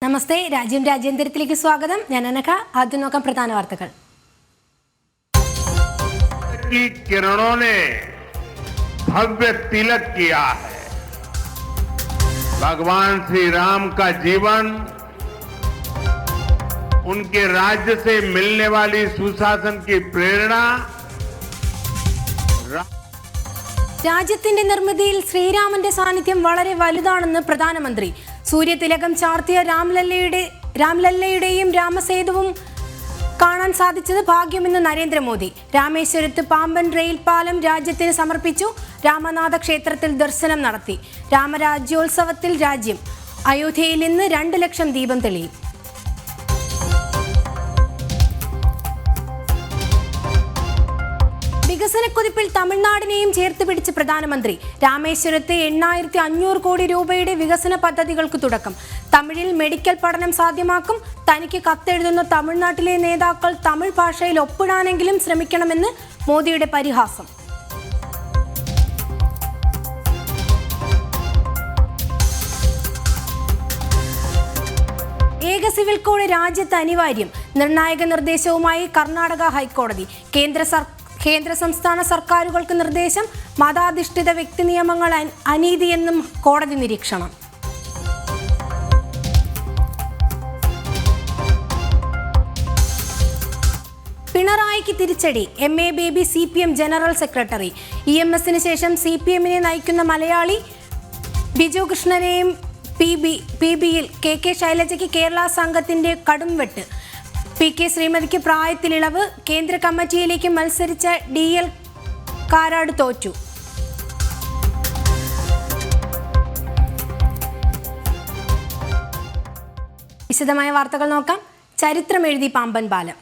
നമസ്തേ, രാജ്യം രാജ്യാന്തരത്തിലേക്ക് സ്വാഗതം. ഞാൻ അനഘ. ആദ്യം നോക്കാം പ്രധാന വാർത്തകൾ. किरणों ने भव्य तिलक किया है. भगवान श्री राम का जीवन, उनके राज्य से मिलने वाली सुशासन की प्रेरणा, രാജ്യത്തിന്റെ നിർമ്മിതിയിൽ ശ്രീരാമന്റെ സാന്നിധ്യം വളരെ വലുതാണെന്ന് പ്രധാനമന്ത്രി. സൂര്യതിലകം ചാർത്തിയ രാംലല്ലയുടെയും രാമസേതുവും കാണാൻ സാധിച്ചത് ഭാഗ്യമെന്ന് നരേന്ദ്രമോദി. രാമേശ്വരത്ത് പാമ്പൻ റെയിൽ പാലം രാജ്യത്തിന് സമർപ്പിച്ചു. രാമനാഥ ക്ഷേത്രത്തിൽ ദർശനം നടത്തി. രാമരാജ്യോത്സവത്തിൽ രാജ്യം. അയോധ്യയിൽ ഇന്ന് 2 ലക്ഷം ദീപം തെളിയും. വികസനക്കുതിപ്പിൽ തമിഴ്നാടിനെയും ചേർത്ത് പിടിച്ച് പ്രധാനമന്ത്രി. രാമേശ്വരത്ത് 8,500 കോടി രൂപയുടെ വികസന പദ്ധതികൾക്ക് തുടക്കം. തമിഴിൽ മെഡിക്കൽ പഠനം സാധ്യമാക്കും. തനിക്ക് കത്തെഴുതുന്ന തമിഴ്നാട്ടിലെ നേതാക്കൾ തമിഴ് ഭാഷയിൽ ഒപ്പിടാനെങ്കിലും ശ്രമിക്കണമെന്ന് മോദിയുടെ പരിഹാസം. ഏക സിവിൽ കോഡ് രാജ്യത്ത് അനിവാര്യം. നിർണായക നിർദ്ദേശവുമായി കർണാടക ഹൈക്കോടതി. കേന്ദ്ര സംസ്ഥാന സർക്കാരുകൾക്ക് നിർദ്ദേശം. മതാധിഷ്ഠിത വ്യക്തി നിയമങ്ങൾ അനീതിയെന്നും കോടതി നിരീക്ഷണം. പിണറായിക്ക് തിരിച്ചടി. MA Baby CPM general secretary. EMSന് ശേഷം CPMനെ നയിക്കുന്ന മലയാളി. ബിജു കൃഷ്ണനെയും PBയിൽ KK ശൈലജയ്ക്ക് കേരള സംഘത്തിന്റെ കടുംവെട്ട്. PK ശ്രീമതിക്ക് പ്രായത്തിലിളവ്. കേന്ദ്ര കമ്മിറ്റിയിലേക്ക് മത്സരിച്ച DL കാരാട് തോറ്റു. വിശദമായ വാർത്തകൾ നോക്കാം. ചരിത്രമെഴുതി പാമ്പൻ പാലം.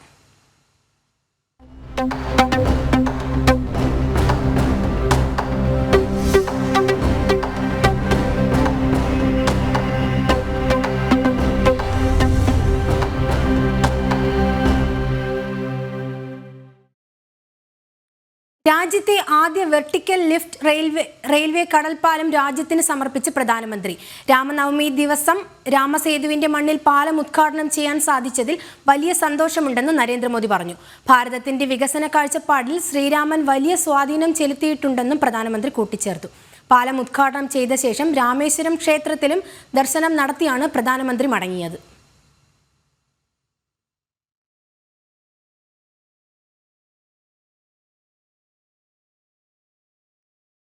രാജ്യത്തെ ആദ്യ വെർട്ടിക്കൽ ലിഫ്റ്റ് റെയിൽവേ കടൽപ്പാലം രാജ്യത്തിന് സമർപ്പിച്ച് പ്രധാനമന്ത്രി. രാമനവമി ദിവസം രാമസേതുവിന്റെ മണ്ണിൽ പാലം ഉദ്ഘാടനം ചെയ്യാൻ സാധിച്ചതിൽ വലിയ സന്തോഷമുണ്ടെന്ന് നരേന്ദ്രമോദി പറഞ്ഞു. ഭാരതത്തിന്റെ വികസന കാഴ്ചപ്പാടിൽ ശ്രീരാമൻ വലിയ സ്വാധീനം ചെലുത്തിയിട്ടുണ്ടെന്നും പ്രധാനമന്ത്രി കൂട്ടിച്ചേർത്തു. പാലം ഉദ്ഘാടനം ചെയ്ത ശേഷം രാമേശ്വരം ക്ഷേത്രത്തിലും ദർശനം നടത്തിയാണ് പ്രധാനമന്ത്രി മടങ്ങിയത്.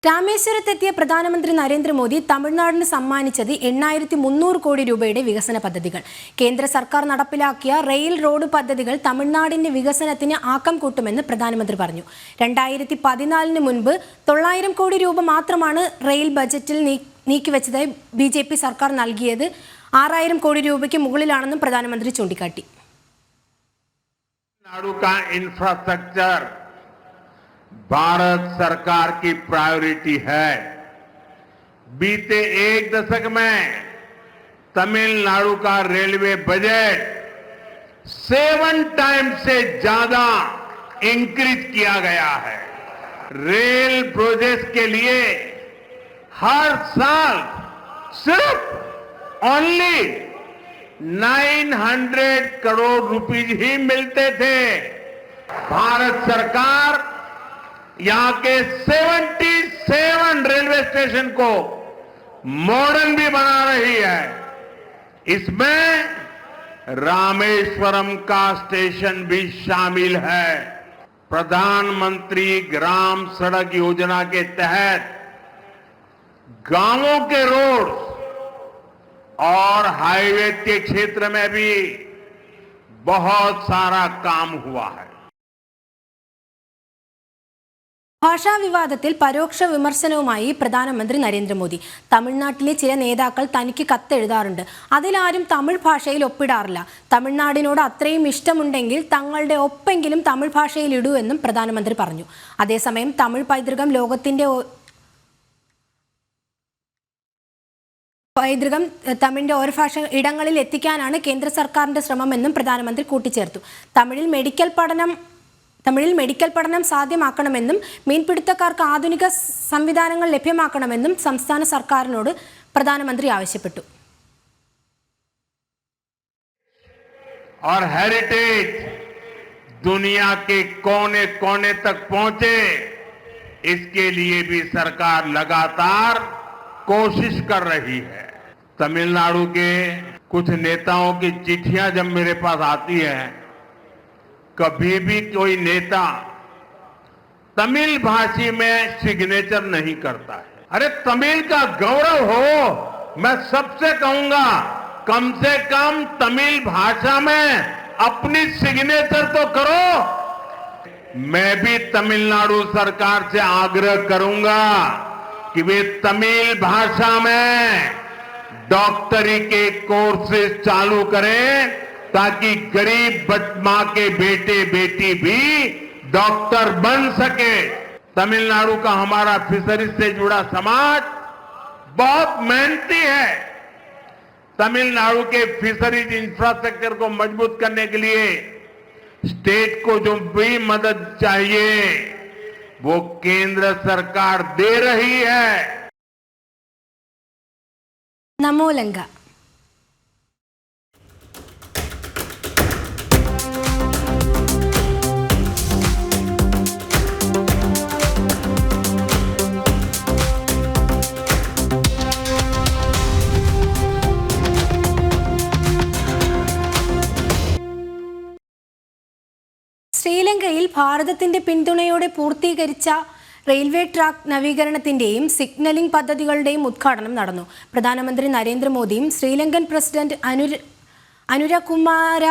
രാമേശ്വരത്തെത്തിയ പ്രധാനമന്ത്രി നരേന്ദ്രമോദി തമിഴ്നാടിന് സമ്മാനിച്ചത് 8,300 കോടി രൂപയുടെ വികസന പദ്ധതികൾ. കേന്ദ്ര സർക്കാർ നടപ്പിലാക്കിയ റെയിൽ റോഡ് പദ്ധതികൾ തമിഴ്നാടിന്റെ വികസനത്തിന് ആക്കം കൂട്ടുമെന്ന് പ്രധാനമന്ത്രി പറഞ്ഞു. 2014 മുൻപ് 900 കോടി രൂപ മാത്രമാണ് റെയിൽ ബജറ്റിൽ നീക്കിവെച്ചതായി BJP സർക്കാർ നൽകിയത്. 6,000 കോടി രൂപയ്ക്ക് മുകളിലാണെന്നും പ്രധാനമന്ത്രി ചൂണ്ടിക്കാട്ടി. भारत सरकार की प्रायोरिटी है. बीते 1 दशक में तमिलनाडु का रेलवे बजट 7 टाइम्स से ज्यादा इंक्रीज किया गया है. रेल प्रोजेक्ट के लिए हर साल सिर्फ ओनली 900 करोड़ रुपीज ही मिलते थे. भारत सरकार यहां के 77 रेलवे स्टेशन को मॉडर्न भी बना रही है. इसमें रामेश्वरम का स्टेशन भी शामिल है. प्रधानमंत्री ग्राम सड़क योजना के तहत गांवों के रोड और हाईवे के क्षेत्र में भी बहुत सारा काम हुआ है. ഭാഷാ വിവാദത്തിൽ പരോക്ഷ വിമർശനവുമായി പ്രധാനമന്ത്രി നരേന്ദ്രമോദി. തമിഴ്നാട്ടിലെ ചില നേതാക്കൾ തനിക്ക് കത്തെഴുതാറുണ്ട്. അതിലാരും തമിഴ് ഭാഷയിൽ ഒപ്പിടാറില്ല. തമിഴ്നാടിനോട് അത്രയും ഇഷ്ടമുണ്ടെങ്കിൽ തങ്ങളുടെ ഒപ്പെങ്കിലും തമിഴ് ഭാഷയിൽ ഇടൂ എന്നും പ്രധാനമന്ത്രി പറഞ്ഞു. അതേസമയം തമിഴ് പൈതൃകം തമിഴിന്റെ ഓരോ ഭാഷ ഇടങ്ങളിൽ എത്തിക്കാനാണ് കേന്ദ്ര സർക്കാരിന്റെ ശ്രമമെന്നും പ്രധാനമന്ത്രി കൂട്ടിച്ചേർത്തു. തമിഴിൽ മെഡിക്കൽ പഠനം സാധ്യമാക്കണമെന്നും മീൻപിടുത്തക്കാർക്ക് ആധുനിക സംവിധാനങ്ങൾ ലഭ്യമാക്കണമെന്നും സംസ്ഥാന സർക്കാരിനോട് പ്രധാനമന്ത്രി ആവശ്യപ്പെട്ടു. और हेरिटेज दुनिया के कोने कोने तक पहुंचे, इसके लिए भी सरकार लगातार कोशिश कर रही है। तमिलनाडु के कुछ नेताओं की चिट्ठियां जब मेरे पास आती है, कभी भी कोई नेता तमिल भाषी में सिग्नेचर नहीं करता है। अरे तमिल का गौरव हो, मैं सबसे कहूंगा कम से कम तमिल भाषा में अपनी सिग्नेचर तो करो। मैं भी तमिलनाडु सरकार से आग्रह करूंगा कि वे तमिल भाषा में डॉक्टरी के कोर्सेज चालू करें, ताकि गरीब मां के बेटे बेटी भी डॉक्टर बन सके। तमिलनाडु का हमारा फिशरीज से जुड़ा समाज बहुत मेहनती है। तमिलनाडु के फिशरीज इंफ्रास्ट्रक्चर को मजबूत करने के लिए स्टेट को जो भी मदद चाहिए वो केंद्र सरकार दे रही है। नमोलंग ശ്രീലങ്കയിൽ ഭാരതത്തിന്റെ പിന്തുണയോടെ പൂർത്തീകരിച്ച റെയിൽവേ ട്രാക്ക് നവീകരണത്തിന്റെയും സിഗ്നലിംഗ് പദ്ധതികളുടെയും ഉദ്ഘാടനം നടന്നു. പ്രധാനമന്ത്രി നരേന്ദ്രമോദിയും ശ്രീലങ്കൻ പ്രസിഡന്റ് അനുരകുമാര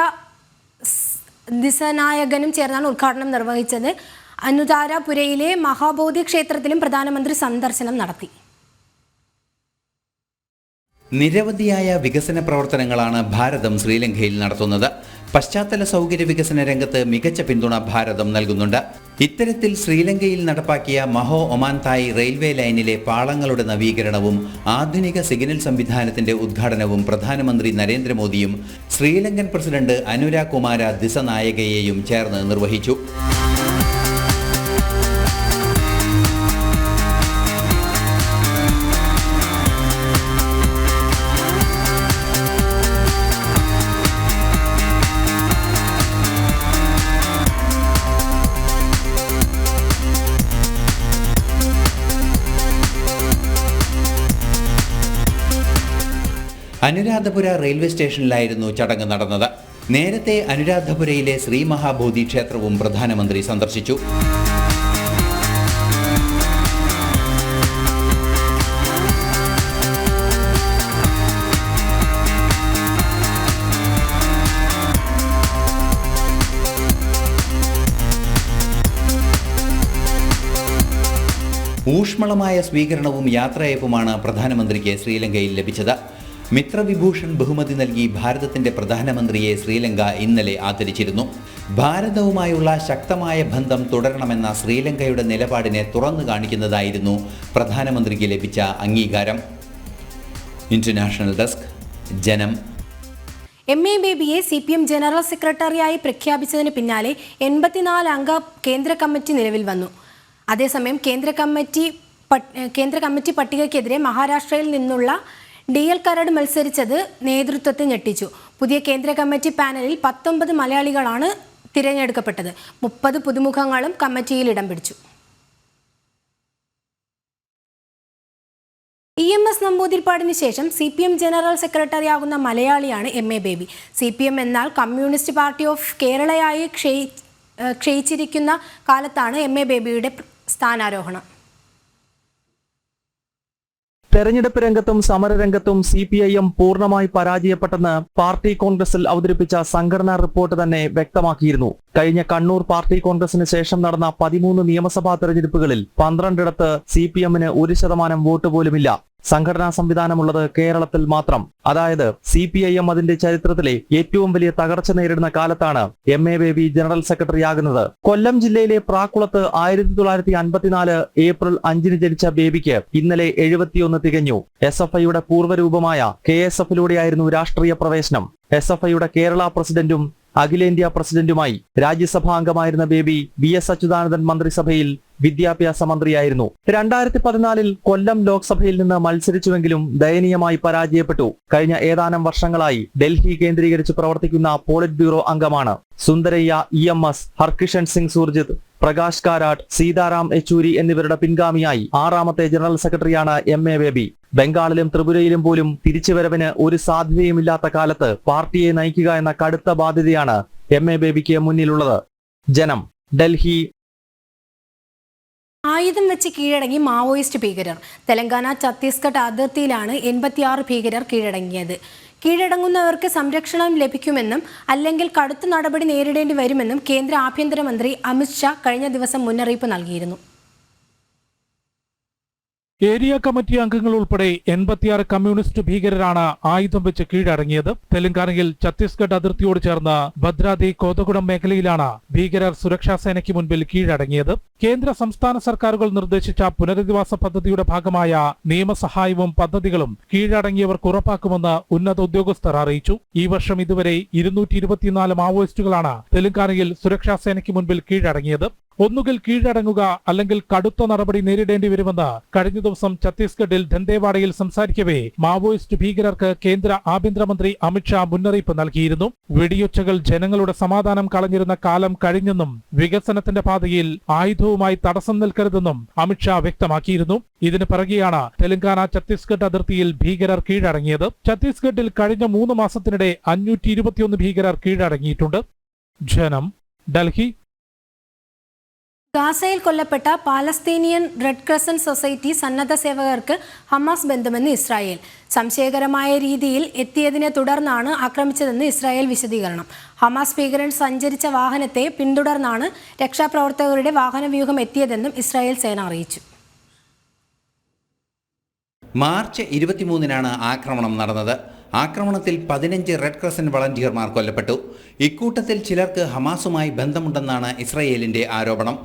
ദിസനായകനും ചേർന്നാണ് ഉദ്ഘാടനം നിർവഹിച്ചത്. അനുരാധപുരയിലെ മഹാബോധി ക്ഷേത്രത്തിലും പ്രധാനമന്ത്രി സന്ദർശനം നടത്തി. നിരവധിയായ വികസന പ്രവർത്തനങ്ങളാണ് ഭാരതം ശ്രീലങ്കയിൽ നടത്തുന്നത്. പശ്ചാത്തല സൗകര്യ വികസന രംഗത്ത് മികച്ച പിന്തുണ ഭാരതം നൽകുന്നുണ്ട്. ഇത്തരത്തിൽ ശ്രീലങ്കയിൽ നടപ്പാക്കിയ മഹോ ഒമാൻതായ് റെയിൽവേ ലൈനിലെ പാളങ്ങളുടെ നവീകരണവും ആധുനിക സിഗ്നൽ സംവിധാനത്തിന്റെ ഉദ്ഘാടനവും പ്രധാനമന്ത്രി നരേന്ദ്രമോദിയും ശ്രീലങ്കൻ പ്രസിഡന്റ് അനുരാകുമാര ദിസനായകയെയും ചേർന്ന് നിർവഹിച്ചു. അനുരാധപുര റെയിൽവേ സ്റ്റേഷനിലായിരുന്നു ചടങ്ങ് നടന്നത്. നേരത്തെ അനുരാധപുരയിലെ ശ്രീ മഹാബോധി ക്ഷേത്രവും പ്രധാനമന്ത്രി സന്ദർശിച്ചു. ഊഷ്മളമായ സ്വീകരണവും യാത്രയയപ്പുമാണ് പ്രധാനമന്ത്രിക്ക് ശ്രീലങ്കയിൽ ലഭിച്ചത്. മിത്രവിഭൂഷൺ ബഹുമതി നൽകി ഭാരതത്തിന്റെ പ്രധാനമന്ത്രിയെ ശ്രീലങ്ക ഇന്നലെ ആദരിച്ചിരുന്നു. ഭാരതവുമായുള്ള ശക്തമായ ബന്ധം തുടരണമെന്ന ശ്രീലങ്കയുടെ നിലപാടിനെ തുറന്നു കാണിക്കുന്നതായിരുന്നു പ്രധാനമന്ത്രിക്ക് ലഭിച്ച അംഗീകാരം. ഇന്റർനാഷണൽ ഡെസ്ക്, ജനം. MA ബേബിയെ CPM ജനറൽ സെക്രട്ടറിയായി പ്രഖ്യാപിച്ചതിന് പിന്നാലെ 84 അംഗ കേന്ദ്ര കമ്മിറ്റി നിലവിൽ വന്നു. അതേസമയം കേന്ദ്ര കമ്മിറ്റി പട്ടികയ്ക്കെതിരെ മഹാരാഷ്ട്രയിൽ നിന്നുള്ള DL കരട് മത്സരിച്ചത് നേതൃത്വത്തെ ഞെട്ടിച്ചു. പുതിയ കേന്ദ്ര കമ്മിറ്റി പാനലിൽ 19 മലയാളികളാണ് തിരഞ്ഞെടുക്കപ്പെട്ടത്. 30 പുതുമുഖങ്ങളും കമ്മിറ്റിയിൽ ഇടം പിടിച്ചു. EMS നമ്പൂതിരിപ്പാടിന് ശേഷം CPM ജനറൽ സെക്രട്ടറിയാകുന്ന മലയാളിയാണ് MA ബേബി. CPM എന്നാൽ കമ്മ്യൂണിസ്റ്റ് പാർട്ടി ഓഫ് കേരളയായി ക്ഷയിച്ചിരിക്കുന്ന കാലത്താണ് MA ബേബിയുടെ സ്ഥാനാരോഹണം. തെരഞ്ഞെടുപ്പ് രംഗത്തും സമരരംഗത്തും CPIM പൂർണ്ണമായി പരാജയപ്പെട്ടെന്ന് പാർട്ടി കോൺഗ്രസിൽ അവതരിപ്പിച്ച സംഘടനാ റിപ്പോർട്ട് തന്നെ വ്യക്തമാക്കിയിരുന്നു. കഴിഞ്ഞ കണ്ണൂർ പാർട്ടി കോൺഗ്രസിന് ശേഷം നടന്ന 13 നിയമസഭാ തെരഞ്ഞെടുപ്പുകളിൽ 12 CPMന് 1% വോട്ട് പോലുമില്ല. സംഘടനാ സംവിധാനമുള്ളത് കേരളത്തിൽ മാത്രം. അതായത് CPIM അതിന്റെ ചരിത്രത്തിലെ ഏറ്റവും വലിയ തകർച്ച നേരിടുന്ന കാലത്താണ് MA ബേബി ജനറൽ സെക്രട്ടറി ആകുന്നത്. കൊല്ലം ജില്ലയിലെ പ്രാക്കുളത്ത് 1954 ഏപ്രിൽ 5 ജനിച്ച ബേബിക്ക് ഇന്നലെ 71 തികഞ്ഞു. SFIയുടെ പൂർവ്വരൂപമായ KSFിലൂടെയായിരുന്നു രാഷ്ട്രീയ പ്രവേശനം. SFIയുടെ കേരള പ്രസിഡന്റും അഖിലേന്ത്യാ പ്രസിഡന്റുമായി രാജ്യസഭാ അംഗമായിരുന്ന ബേബി VS അച്യുതാനന്ദൻ മന്ത്രിസഭയിൽ വിദ്യാഭ്യാസ മന്ത്രിയായിരുന്നു. 2014 കൊല്ലം ലോക്സഭയിൽ നിന്ന് മത്സരിച്ചുവെങ്കിലും ദയനീയമായി പരാജയപ്പെട്ടു. കഴിഞ്ഞ ഏതാനും വർഷങ്ങളായി ഡൽഹി കേന്ദ്രീകരിച്ച് പ്രവർത്തിക്കുന്ന പോളിറ്റ് ബ്യൂറോ അംഗമാണ്. സുന്ദരയ്യ EMS, ഹർകിഷൻ സിംഗ് സുർജിത്, പ്രകാശ് കാരാട്ട്, സീതാറാം യെച്ചൂരി എന്നിവരുടെ പിൻഗാമിയായി 6ാമത്തെ ജനറൽ സെക്രട്ടറിയാണ് MA ബേബി. ബംഗാളിലും ത്രിപുരയിലും പോലും തിരിച്ചുവരവിന് ഒരു സാധ്യതയുമില്ലാത്ത കാലത്ത് പാർട്ടിയെ നയിക്കുക എന്ന കടുത്ത ബാധ്യതയാണ് MA ബേബിക്ക് മുന്നിലുള്ളത്. ജനം, ഡൽഹി. ആയുധം വെച്ച് കീഴടങ്ങി മാവോയിസ്റ്റ് ഭീകരർ. തെലങ്കാന ഛത്തീസ്ഗഡ് അതിർത്തിയിലാണ് 86 ഭീകരർ കീഴടങ്ങിയത്. കീഴടങ്ങുന്നവർക്ക് സംരക്ഷണം ലഭിക്കുമെന്നും അല്ലെങ്കിൽ കടുത്ത നടപടി നേരിടേണ്ടി വരുമെന്നും കേന്ദ്ര ആഭ്യന്തരമന്ത്രി അമിത്ഷാ കഴിഞ്ഞ ദിവസം മുന്നറിയിപ്പ് നൽകിയിരുന്നു. ഏരിയ കമ്മിറ്റി അംഗങ്ങൾ ഉൾപ്പെടെ 86 കമ്മ്യൂണിസ്റ്റ് ഭീകരരാണ് ആയുധം വെച്ച് കീഴടങ്ങിയത്. തെലങ്കാനയിൽ ഛത്തീസ്ഗഡ് അതിർത്തിയോട് ചേർന്ന് ഭദ്രാദി കോതഗുഡം മേഖലയിലാണ് ഭീകരർ സുരക്ഷാ സേനയ്ക്ക് മുൻപിൽ കീഴടങ്ങിയത്. കേന്ദ്ര സംസ്ഥാന സർക്കാരുകൾ നിർദ്ദേശിച്ച പുനരധിവാസ പദ്ധതിയുടെ ഭാഗമായ നിയമസഹായവും പദ്ധതികളും കീഴടങ്ങിയവർക്ക് ഉറപ്പാക്കുമെന്ന് ഉന്നത ഉദ്യോഗസ്ഥർ അറിയിച്ചു. ഈ വർഷം ഇതുവരെ 224 മാവോയിസ്റ്റുകളാണ് തെലങ്കാനയിൽ സുരക്ഷാ സേനയ്ക്ക് മുൻപിൽ കീഴടങ്ങിയത്. ഒന്നുകിൽ കീഴടങ്ങുക അല്ലെങ്കിൽ കടുത്ത നടപടി നേരിടേണ്ടി വരുമെന്ന് കഴിഞ്ഞ ദിവസം ഛത്തീസ്ഗഡിൽ ദന്തേവാഡയിൽ സംസാരിക്കവേ മാവോയിസ്റ്റ് ഭീകരർക്ക് കേന്ദ്ര ആഭ്യന്തരമന്ത്രി അമിത്ഷാ മുന്നറിയിപ്പ് നൽകിയിരുന്നു. വെടിയൊച്ചകൾ ജനങ്ങളുടെ സമാധാനം കളഞ്ഞിരുന്ന കാലം കഴിഞ്ഞെന്നും വികസനത്തിന്റെ പാതയിൽ ആയുധവുമായി തടസ്സം നിൽക്കരുതെന്നും അമിത്ഷാ വ്യക്തമാക്കിയിരുന്നു. ഇതിന് പിറകെയാണ് തെലങ്കാന ഛത്തീസ്ഗഡ് അതിർത്തിയിൽ ഭീകരർ കീഴടങ്ങിയത്. ഛത്തീസ്ഗഡിൽ കഴിഞ്ഞ 3 മാസത്തിനിടെ 521 ഭീകരർ കീഴടങ്ങിയിട്ടുണ്ട്. ജനം, ഡൽഹി. ഗാസയിൽ കൊല്ലപ്പെട്ട പാലസ്തീനിയൻ റെഡ് ക്രസന്റ് സൊസൈറ്റി സന്നദ്ധ സേവകർക്ക് ഹമാസ് ബന്ധമെന്ന് ഇസ്രായേൽ. സംശയകരമായ രീതിയിൽ എത്തിയതിനെ തുടർന്നാണ് ആക്രമിച്ചതെന്ന് ഇസ്രായേൽ വിശദീകരണം. ഹമാസ് ഭീകരൻ സഞ്ചരിച്ച വാഹനത്തെ പിന്തുടർന്നാണ് രക്ഷാപ്രവർത്തകരുടെ വാഹനവ്യൂഹം എത്തിയതെന്നും ഇസ്രായേൽ സേന അറിയിച്ചു. മാർച്ച് 23-നാണ് ആക്രമണം നടന്നത്. ആക്രമണത്തിൽ 15 റെഡ് ക്രസന്റ് വളണ്ടിയർമാർ കൊല്ലപ്പെട്ടു. ഇക്കൂട്ടത്തിൽ ചിലർക്ക് ഹമാസുമായി ബന്ധമുണ്ടെന്നാണ് ഇസ്രായേലിന്റെ ആരോപണം.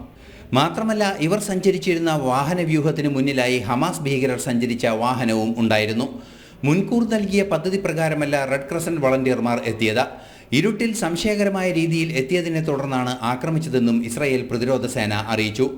മാത്രമല്ല, ഇവർ സഞ്ചരിച്ചിരുന്ന വാഹനവ്യൂഹത്തിന് മുന്നിലായി ഹമാസ് ഭീകരർ സഞ്ചരിച്ച വാഹനവും ഉണ്ടായിരുന്നു. മുൻകൂർ നൽകിയ പദ്ധതി പ്രകാരമല്ല റെഡ് ക്രസന്റ് വളണ്ടിയർമാർ എത്തിയത്. ഇരുട്ടിൽ സംശയകരമായ രീതിയിൽ എത്തിയതിനെ തുടർന്നാണ് ആക്രമിച്ചതെന്നും ഇസ്രായേൽ പ്രതിരോധ സേന അറിയിച്ചു.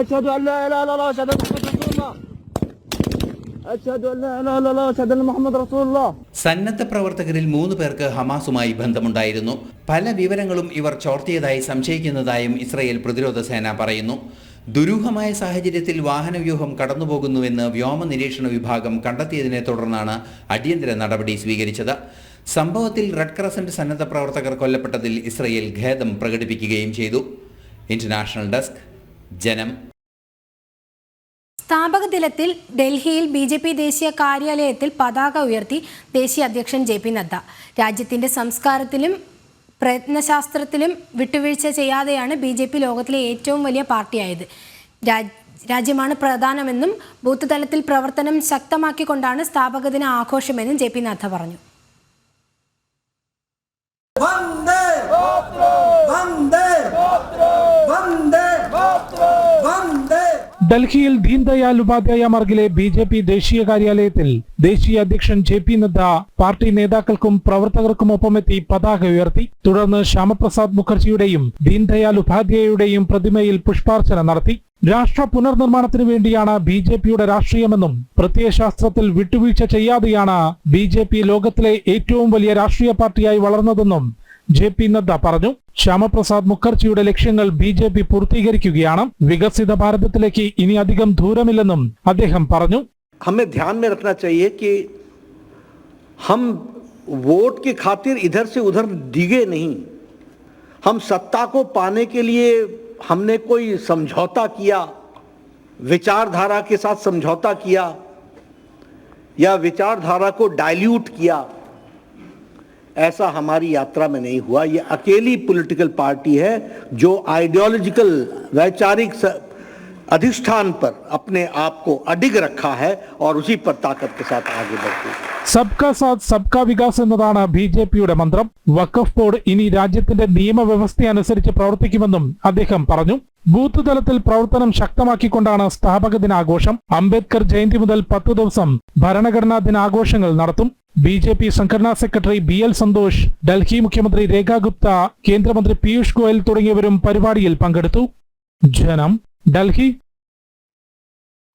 أشهد أن لا إله إلا الله أشهد أن محمد رسول الله أشهد أن لا إله إلا الله أشهد أن محمد رسول الله. സന്നദ്ധ പ്രവർത്തകരിൽ 3 പേർക്ക് ഹമാസുമായി ബന്ധമുണ്ടായിരുന്നു. പല വിവരങ്ങളും ഇവർ ചോർത്തിയതായി സംശയിക്കുന്നതായും ഇസ്രായേൽ പ്രതിരോധ സേന പറയുന്നു. ദുരൂഹമായ സാഹചര്യത്തിൽ വാഹനവ്യൂഹം കടന്നുപോകുന്നുവെന്ന് വ്യോമ നിരീക്ഷണ വിഭാഗം കണ്ടെത്തിയതിനെ തുടർന്നാണ് അടിയന്തര നടപടി സ്വീകരിച്ചത്. സംഭവത്തിൽ റെഡ് ക്രസന്റ് സന്നദ്ധ പ്രവർത്തകർ കൊല്ലപ്പെട്ടതിൽ ഇസ്രായേൽ ഖേദം പ്രകടിപ്പിക്കുകയും ചെയ്തു. ഇന്റർനാഷണൽ ഡെസ്ക്, ജനം. സ്ഥാപക ദിനത്തിൽ ഡൽഹിയിൽ BJP ദേശീയ കാര്യാലയത്തിൽ പതാക ഉയർത്തി ദേശീയ അധ്യക്ഷൻ JP നദ്ദ. രാജ്യത്തിന്റെ സംസ്കാരത്തിലും പ്രയത്നശാസ്ത്രത്തിലും വിട്ടുവീഴ്ച ചെയ്യാതെയാണ് BJP ലോകത്തിലെ ഏറ്റവും വലിയ പാർട്ടിയായത്. രാജ്യമാണ് പ്രധാനമെന്നും ബൂത്ത് തലത്തിൽ പ്രവർത്തനം ശക്തമാക്കിക്കൊണ്ടാണ് സ്ഥാപക ദിന ആഘോഷമെന്നും JP നദ്ദ പറഞ്ഞു. ഡൽഹിയിൽ ദീൻദയാൽ ഉപാധ്യായ മാർഗിലെ BJP ദേശീയ കാര്യാലയത്തിൽ ദേശീയ അധ്യക്ഷൻ JP നദ്ദ പാർട്ടി നേതാക്കൾക്കും പ്രവർത്തകർക്കുമൊപ്പമെത്തി പതാക ഉയർത്തി. തുടർന്ന് ശ്യാമപ്രസാദ് മുഖർജിയുടെയും ദീൻദയാൽ ഉപാധ്യായയുടെയും പ്രതിമയിൽ പുഷ്പാർച്ചന നടത്തി. രാഷ്ട്ര പുനർനിർമ്മാണത്തിനു വേണ്ടിയാണ് BJPയുടെ രാഷ്ട്രീയമെന്നും പ്രത്യയശാസ്ത്രത്തിൽ വിട്ടുവീഴ്ച ചെയ്യാതെയാണ് BJP ലോകത്തിലെ ഏറ്റവും വലിയ രാഷ്ട്രീയ പാർട്ടിയായി വളർന്നതെന്നും JP നദ്ദ പറഞ്ഞു. ശ്യാമപ്രസാദ് മുഖർജിയുടെ ലക്ഷ്യങ്ങൾ BJP പൂർത്തീകരിക്കുകയാണ്. വികസിത ഭാരതത്തിലേക്ക് ഇനി അധികം ദൂരമില്ലെന്നും അദ്ദേഹം പറഞ്ഞു. हमें ध्यान में रखना चाहिए कि हम वोट की खातिर इधर से उधर डिगे नहीं. हम सत्ता को पाने के लिए हमने कोई समझौता किया, विचारधारा के साथ समझौता किया या विचारधारा को डाइल्यूट किया, ऐसा हमारी यात्रा में नहीं हुआ. ये अकेली पॉलिटिकल पार्टी है जो आइडियोलॉजिकल वैचारिक अधिष्ठान पर अपने आप को अडिग रखा है और उसी पर ताकत के साथ आगे बढ़ती है। സബ്കാ സാത്ത് സബ്കാ വികാസ് എന്നതാണ് ബിജെപിയുടെ മന്ത്രം. വഖഫ് ബോർഡ് ഇനി രാജ്യത്തിന്റെ നിയമവ്യവസ്ഥ അനുസരിച്ച് പ്രവർത്തിക്കുമെന്നും അദ്ദേഹം പറഞ്ഞു. ബൂത്ത് തലത്തിൽ പ്രവർത്തനം ശക്തമാക്കിക്കൊണ്ടാണ് സ്ഥാപക ദിനാഘോഷം. അംബേദ്കർ ജയന്തി മുതൽ 10 ദിവസം ഭരണഘടനാ ദിനാഘോഷങ്ങൾ നടത്തും. ബിജെപി സംഘടനാ സെക്രട്ടറി BL സന്തോഷ്, ഡൽഹി മുഖ്യമന്ത്രി രേഖ ഗുപ്ത, കേന്ദ്രമന്ത്രി പീയൂഷ് ഗോയൽ തുടങ്ങിയവരും പരിപാടിയിൽ പങ്കെടുത്തു. ജനം, ഡൽഹി.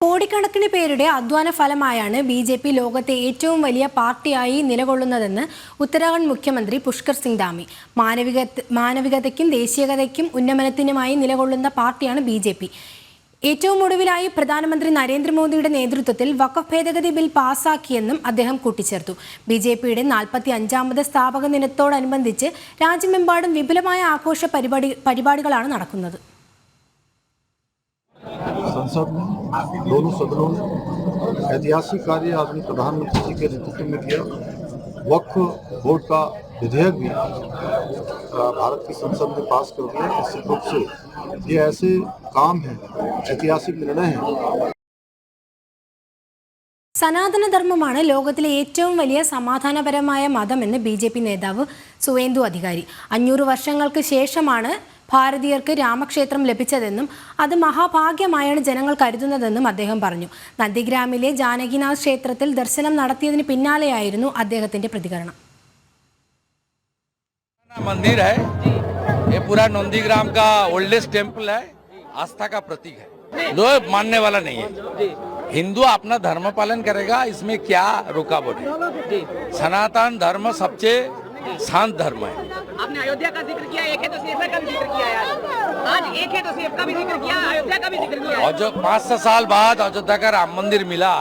കോടിക്കണക്കിന് പേരുടെ അധ്വാന ഫലമായാണ് BJP ലോകത്തെ ഏറ്റവും വലിയ പാർട്ടിയായി നിലകൊള്ളുന്നതെന്ന് ഉത്തരാഖണ്ഡ് മുഖ്യമന്ത്രി പുഷ്കർ സിംഗ് ധാമി. മാനവികതയ്ക്കും ദേശീയതയ്ക്കും ഉന്നമനത്തിനുമായി നിലകൊള്ളുന്ന പാർട്ടിയാണ് BJP. ഏറ്റവും ഒടുവിലായി പ്രധാനമന്ത്രി നരേന്ദ്രമോദിയുടെ നേതൃത്വത്തിൽ വഖഫ് ഭേദഗതി ബിൽ പാസാക്കിയെന്നും അദ്ദേഹം കൂട്ടിച്ചേർത്തു. BJPയുടെ 45ാമത് സ്ഥാപക ദിനത്തോടനുബന്ധിച്ച് രാജ്യമെമ്പാടും വിപുലമായ ആഘോഷ പരിപാടികളാണ് നടക്കുന്നത്. संसद में दोनों सदनों में ऐतिहासिक कार्य आदरणीय प्रधानमंत्री जी के नेतृत्व में किया। वक्फ बोर्ड का विधेयक भी भारत की संसद में पास कर दिया। निश्चित रूप से ये ऐसे काम हैं, ऐतिहासिक निर्णय हैं। സനാതനധർമ്മമാണ് ലോകത്തിലെ ഏറ്റവും വലിയ സമാധാനപരമായ മതമെന്ന് BJP നേതാവ് സുവേന്ദു അധികാരി. 500 വർഷങ്ങൾക്ക് ശേഷമാണ് ഭാരതീയർക്ക് രാമക്ഷേത്രം ലഭിച്ചതെന്നും അത് മഹാഭാഗ്യമായാണ് ജനങ്ങൾ കരുതുന്നതെന്നും അദ്ദേഹം പറഞ്ഞു. നന്ദിഗ്രാമിലെ ജാനകിനാഥ് ക്ഷേത്രത്തിൽ ദർശനം നടത്തിയതിന് പിന്നാലെയായിരുന്നു അദ്ദേഹത്തിന്റെ പ്രതികരണം. मंदिर है, ये पूरा नंदीग्राम का ओल्डेस्ट टेम्पल है, आस्था का प्रतीक है, लोग मानने वाला नहीं है। हिंदू अपना धर्म पालन करेगा, इसमें क्या रुकावट है? सनातन धर्म सबसे शांत धर्म है। आपने अयोध्या का जिक्र किया, एक है तो सिर्फ का भी जिक्र किया है, आज एक है तो सिर्फ का भी जिक्र किया, अयोध्या का भी जिक्र किया। और जो 500 साल बाद अयोध्या का राम मंदिर मिला,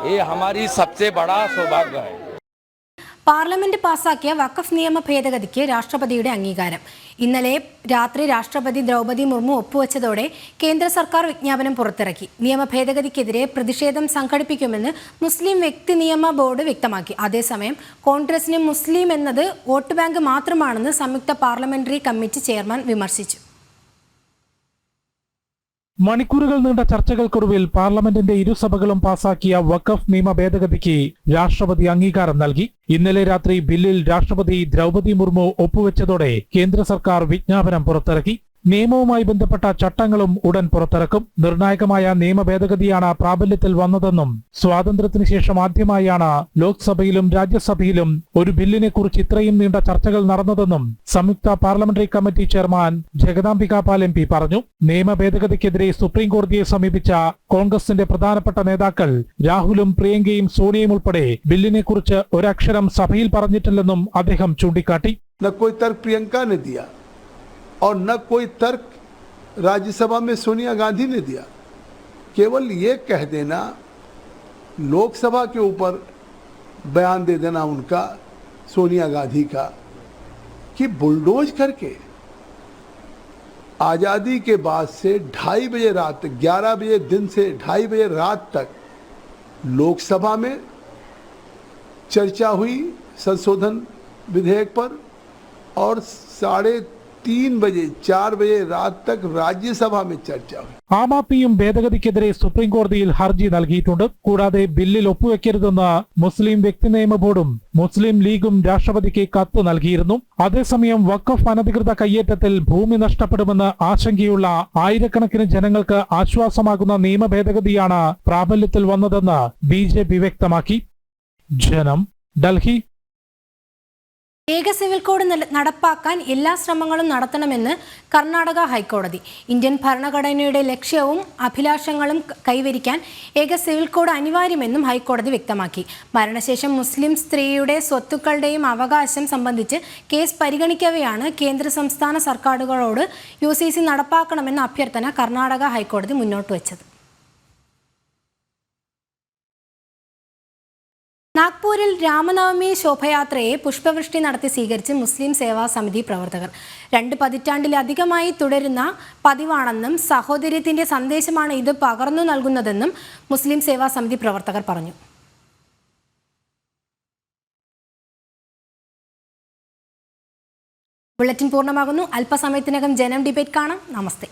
ये हमारी सबसे बड़ा सौभाग्य है. പാർലമെന്റ് പാസാക്കിയ വഖഫ് നിയമ ഭേദഗതിക്ക് രാഷ്ട്രപതിയുടെ അംഗീകാരം. ഇന്നലെ രാത്രി രാഷ്ട്രപതി ദ്രൗപദി മുർമു ഒപ്പുവെച്ചതോടെ കേന്ദ്ര സർക്കാർ വിജ്ഞാപനം പുറത്തിറക്കി. നിയമ ഭേദഗതിക്കെതിരെ പ്രതിഷേധം സംഘടിപ്പിക്കുമെന്ന് മുസ്ലിം വ്യക്തി നിയമ ബോർഡ് വ്യക്തമാക്കി. അതേസമയം കോൺഗ്രസിന് മുസ്ലിം എന്നത് വോട്ട് ബാങ്ക് മാത്രമാണെന്ന് സംയുക്ത പാർലമെന്ററി കമ്മിറ്റി ചെയർമാൻ വിമർശിച്ചു. മണിക്കൂറുകൾ നീണ്ട ചർച്ചകൾക്കൊടുവിൽ പാർലമെന്റിന്റെ ഇരുസഭകളും പാസാക്കിയ വഖഫ് നിയമ ഭേദഗതിക്ക് രാഷ്ട്രപതി അംഗീകാരം നൽകി. ഇന്നലെ രാത്രി ബില്ലിൽ രാഷ്ട്രപതി ദ്രൗപദി മുർമു ഒപ്പുവെച്ചതോടെ കേന്ദ്ര സർക്കാർ വിജ്ഞാപനം പുറത്തിറക്കി. നിയമവുമായി ബന്ധപ്പെട്ട ചട്ടങ്ങളും ഉടൻ പുറത്തിറക്കും. നിർണായകമായ നിയമ ഭേദഗതിയാണ് പ്രാബല്യത്തിൽ വന്നതെന്നും സ്വാതന്ത്ര്യത്തിന് ശേഷം ആദ്യമായാണ് ലോക്സഭയിലും രാജ്യസഭയിലും ഒരു ബില്ലിനെ കുറിച്ച് ഇത്രയും നീണ്ട ചർച്ചകൾ നടന്നതെന്നും സംയുക്ത പാർലമെന്ററി കമ്മിറ്റി ചെയർമാൻ ജഗദാംബിക പാൽ MP പറഞ്ഞു. നിയമ ഭേദഗതിക്കെതിരെ സുപ്രീം കോടതിയെ സമീപിച്ച കോൺഗ്രസിന്റെ പ്രധാനപ്പെട്ട നേതാക്കൾ രാഹുലും പ്രിയങ്കയും സോണിയയും ഉൾപ്പെടെ ബില്ലിനെ കുറിച്ച് ഒരക്ഷരം സഭയിൽ പറഞ്ഞിട്ടില്ലെന്നും അദ്ദേഹം ചൂണ്ടിക്കാട്ടി. और न कोई तर्क राज्यसभा में सोनिया गांधी ने दिया। केवल ये कह देना, लोकसभा के ऊपर बयान दे देना उनका, सोनिया गांधी का, कि बुलडोज करके आज़ादी के बाद से 2:30 बजे रात तक, 11 बजे दिन से 2:30 बजे रात तक लोकसभा में चर्चा हुई संशोधन विधेयक पर, और 3:30 बजे 4 बजे रात तक राज्यसभा में चर्चा हुई. ആം ആദ്മിയും ഭേദഗതിക്കെതിരെ സുപ്രീം കോടതിയിൽ ഹർജി നൽകിയിട്ടുണ്ട്. കൂടാതെ ബില്ലിൽ ഒപ്പുവെക്കരുതെന്ന് മുസ്ലിം വ്യക്തി നിയമ ബോർഡും മുസ്ലിം ലീഗും രാഷ്ട്രപതിക്ക് കത്ത് നൽകിയിരുന്നു. അതേസമയം വഖഫ് അനധികൃത കയ്യേറ്റത്തിൽ ഭൂമി നഷ്ടപ്പെടുമെന്ന് ആശങ്കയുള്ള ആയിരക്കണക്കിന് ജനങ്ങൾക്ക് ആശ്വാസമാകുന്ന നിയമ ഭേദഗതിയാണ് പ്രാബല്യത്തിൽ വന്നതെന്ന് BJP വ്യക്തമാക്കി. ജനം, ഡൽഹി. ഏക സിവിൽ കോഡ് നടപ്പാക്കാൻ എല്ലാ ശ്രമങ്ങളും നടത്തണമെന്ന് കർണാടക ഹൈക്കോടതി. ഇന്ത്യൻ ഭരണഘടനയുടെ ലക്ഷ്യവും അഭിലാഷങ്ങളും കൈവരിക്കാൻ ഏക സിവിൽ കോഡ് അനിവാര്യമെന്നും ഹൈക്കോടതി വ്യക്തമാക്കി. മരണശേഷം മുസ്ലിം സ്ത്രീയുടെ സ്വത്തുക്കളുടെയും അവകാശം സംബന്ധിച്ച് കേസ് പരിഗണിക്കവെയാണ് കേന്ദ്ര സംസ്ഥാന സർക്കാരുകളോട് UCC നടപ്പാക്കണമെന്ന അഭ്യർത്ഥന കർണാടക ഹൈക്കോടതി മുന്നോട്ട് വച്ചത്. നാഗ്പൂരിൽ രാമനവമി ശോഭയാത്രയെ പുഷ്പവൃഷ്ടി നടത്തി സ്വീകരിച്ച് മുസ്ലിം സേവാ സമിതി പ്രവർത്തകർ. 2 പതിറ്റാണ്ടിലധികമായി തുടരുന്ന പതിവാണെന്നും സഹോദര്യത്തിന്റെ സന്ദേശമാണ് ഇത് പകർന്നു നൽകുന്നതെന്നും മുസ്ലിം സേവാ സമിതി പ്രവർത്തകർ പറഞ്ഞു. ബുള്ളറ്റിൻ പൂർണ്ണമാകുന്നു. അല്പസമയത്തിനകം ജനം ഡിബേറ്റ് കാണാം. നമസ്തേ.